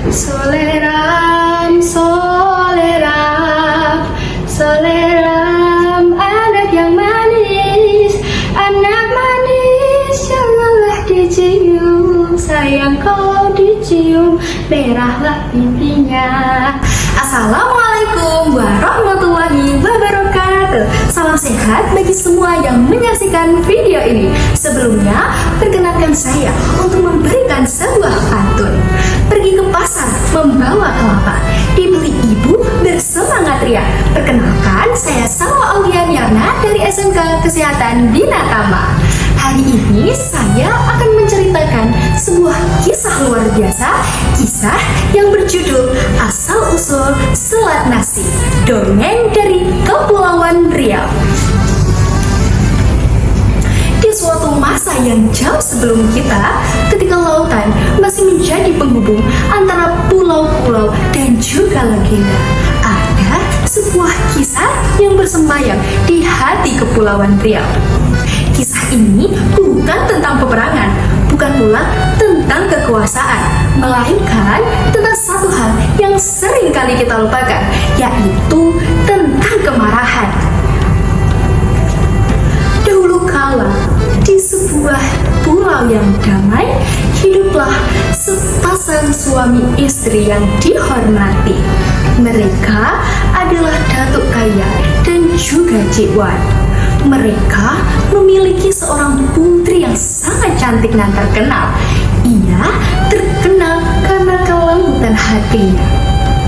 Soleram, soleram, soleram, anak yang manis yang lelah dicium, sayang kau dicium, merahlah pipinya. Assalamualaikum warahmatullahi wabarakatuh. Salam sehat bagi semua yang menyaksikan video ini. Sebelumnya, perkenalkan saya untuk memberikan sebuah pantun. Pergi ke pasar membawa kelapa, dibeli ibu bersemangat ria. Perkenalkan, saya Salwa Aulian Yarna dari SMK Kesehatan Binatama. Hari ini saya akan menceritakan sebuah kisah luar biasa, kisah yang berjudul Asal-Usul Selat Nasi, dongeng dari Kepulauan Riau. Di suatu masa yang jauh sebelum kita, ketika lautan masih menjadi penghubung antara pulau-pulau dan juga legenda, ada sebuah kisah yang bersembayang di hati Kepulauan Riau. Kisah ini bukan tentang peperangan, bukan pula tentang kekuasaan, melainkan tentang satu hal yang sering kali kita lupakan, yaitu tentang kemarahan. Dahulu kala, di sebuah pulau yang damai, hiduplah sepasang suami istri yang dihormati. Mereka adalah Datuk Kaya dan juga Cik Wan. Mereka memiliki seorang putri yang sangat cantik dan terkenal. Ia terkenal karena kelembutan hatinya.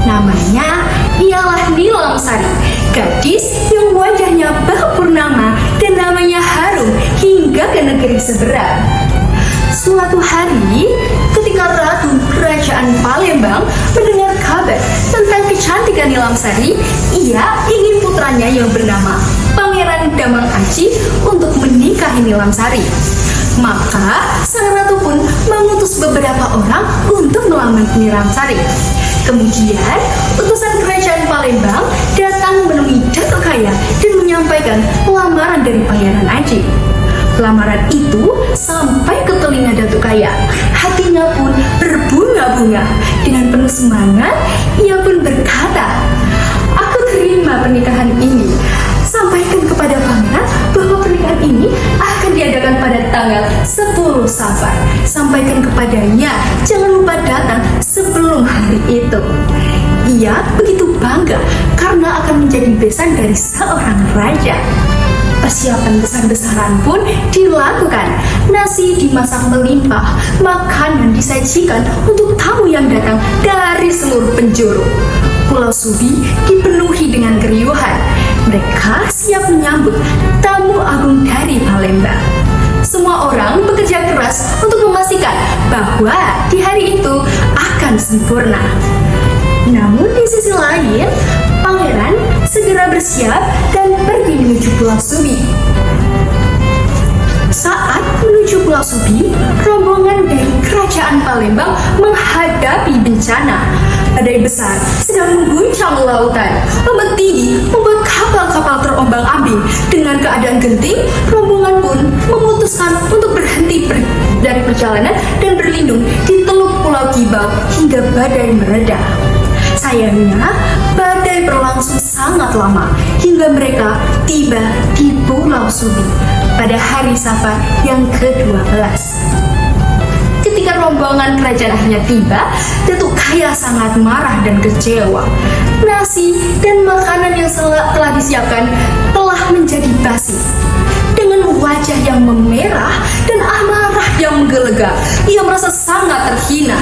Namanya ialah Nilamsari, gadis yang wajahnya bak purnama dan namanya harum hingga ke negeri seberang. Suatu hari, ketika Ratu Kerajaan Palembang mendengar kabar tentang kecantikan Nilamsari, ia ingin putranya yang bernama Pangeran Damang Aji untuk menikahi Nilamsari. Maka sang ratu pun mengutus beberapa orang untuk melamar Nilamsari. Kemudian, utusan Kerajaan Palembang datang menemui Datuk Kaya dan menyampaikan lamaran dari Pangeran Aji. Lamaran itu sampai ke telinga Datuk Kaya. Hatinya pun berbunga-bunga. Dengan penuh semangat, ia pun berkata, "Aku terima pernikahan ini. Sampaikan kepada pangeran bahwa pernikahan ini akan diadakan pada tanggal 10 Safar. Sampaikan kepadanya, jangan lupa datang sebelum hari itu." Ia begitu bangga karena akan menjadi besan dari seorang raja. Persiapan besar-besaran pun dilakukan. Nasi dimasak melimpah, makanan disajikan untuk tamu yang datang dari seluruh penjuru. Pulau Subi dipenuhi dengan keriuhan. Mereka siap menyambut tamu agung dari Palembang. Semua orang bekerja keras untuk memastikan bahwa di hari itu akan sempurna. Namun di sisi lain, pangeran segera bersiap dan pergi menuju Pulau Subi. Saat menuju Pulau Subi, rombongan dari Kerajaan Palembang menghadapi bencana. Badai besar sedang mengguncang lautan. Ombak tinggi membuat kapal-kapal terombang-ambing. Dengan keadaan genting, rombongan pun memutuskan untuk berhenti dari perjalanan dan berlindung di teluk Pulau Kibau hingga badai mereda. Sayangnya, badai berlangsung sangat lama hingga mereka tiba di Pulau Subi pada hari Safar yang ke-12. Ketika rombongan kerajaan akhirnya tiba, Datuk Kaya sangat marah dan kecewa. Nasi dan makanan yang telah disiapkan telah menjadi basi. Dengan wajah yang memerah dan amarah yang menggelegak, ia merasa sangat terhina.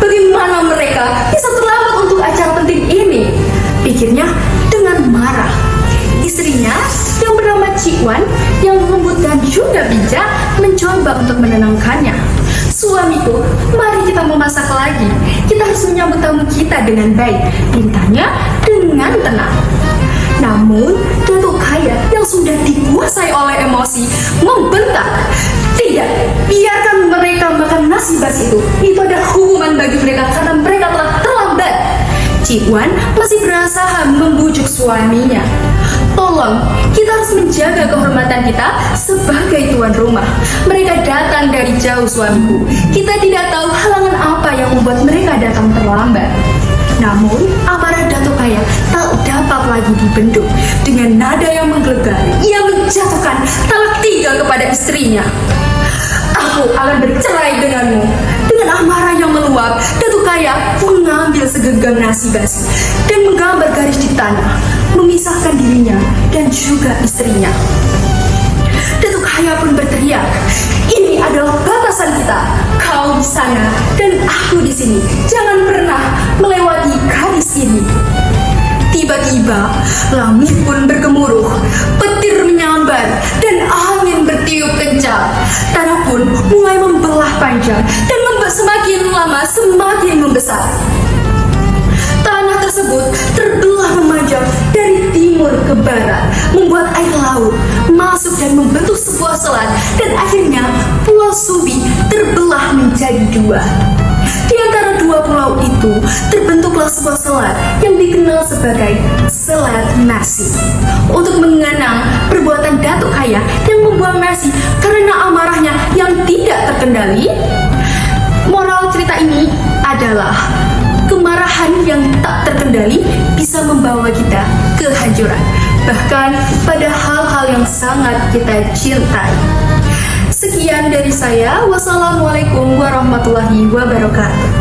Bagaimana mereka bisa terlambat untuk acara penting ini? Pikirnya dengan marah. Istrinya yang bernama Cik Wan yang lembut dan juga bijak mencoba untuk menenangkannya. "Suamiku, mari kita memasak lagi. Kita harus menyambut tamu kita dengan baik," pintanya dengan tenang. Namun, Datuk Kaya yang sudah dikuasai oleh emosi membentak, "Tidak, biarkan mereka makan nasi basi itu. Itu adalah hukuman bagi mereka karena mereka telah terlambat." Cik Wan masih berusaha membujuk suaminya. Tolong, kita harus menjaga kehormatan kita sebagai tuan rumah. Mereka datang dari jauh, suamiku. Kita tidak tahu halangan apa yang membuat mereka datang terlambat. Namun, amarah Datuk Kaya tak dapat lagi dibendung. Dengan nada yang menggelegar, ia menjatuhkan talak 3 kepada istrinya. Aku akan bercerai denganmu. Dengan amarah yang meluap, Datuk Kaya mengambil segenggam nasi basi dan menggambar garis di tanah, memisahkan dirinya dan juga istrinya. Datuk Kaya pun berteriak, "Ini adalah batasan kita. Kau di sana dan aku di sini. Jangan pernah melewati garis ini." Tiba-tiba, langit pun bergemuruh, petir menyambar, dan angin bertiup kencang. Tanah pun mulai membelah panjang, dan semakin lama semakin membesar. Tanah tersebut terbelah memanjang dari timur ke barat, membuat air laut masuk dan membentuk sebuah selat, dan akhirnya Pulau Subi terbelah menjadi 2. Di antara 2 pulau itu terbentuklah sebuah selat yang dikenal sebagai Selat Nasi. Untuk mengenang perbuatan Datuk Kaya yang membuang nasi karena amarahnya yang tidak terkendali, moral cerita ini adalah kemarahan yang tak terkendali bisa membawa kita ke kehancuran, bahkan pada hal-hal yang sangat kita cintai. Sekian dari saya. Wassalamualaikum warahmatullahi wabarakatuh.